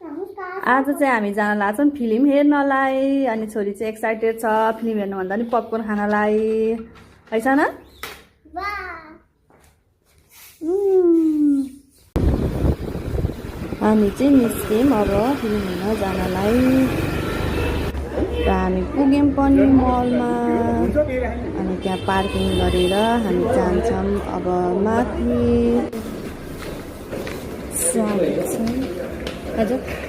आज चाहिँ हामी जान लाग्छौँ फिल्म हेर्नलाई अनि छोरी चाहिँ एक्साइटेड छ फिल्म हेर्नुभन्दा नि पपकर्न खानलाई है छ न हामी चाहिँ निस्क्यौँ अब फिल्म हेर्न जानलाई र हामी पुग्यौँ पनि मलमा अनि त्यहाँ पार्किङ गरेर हामी जान्छौँ अब माथि हजुर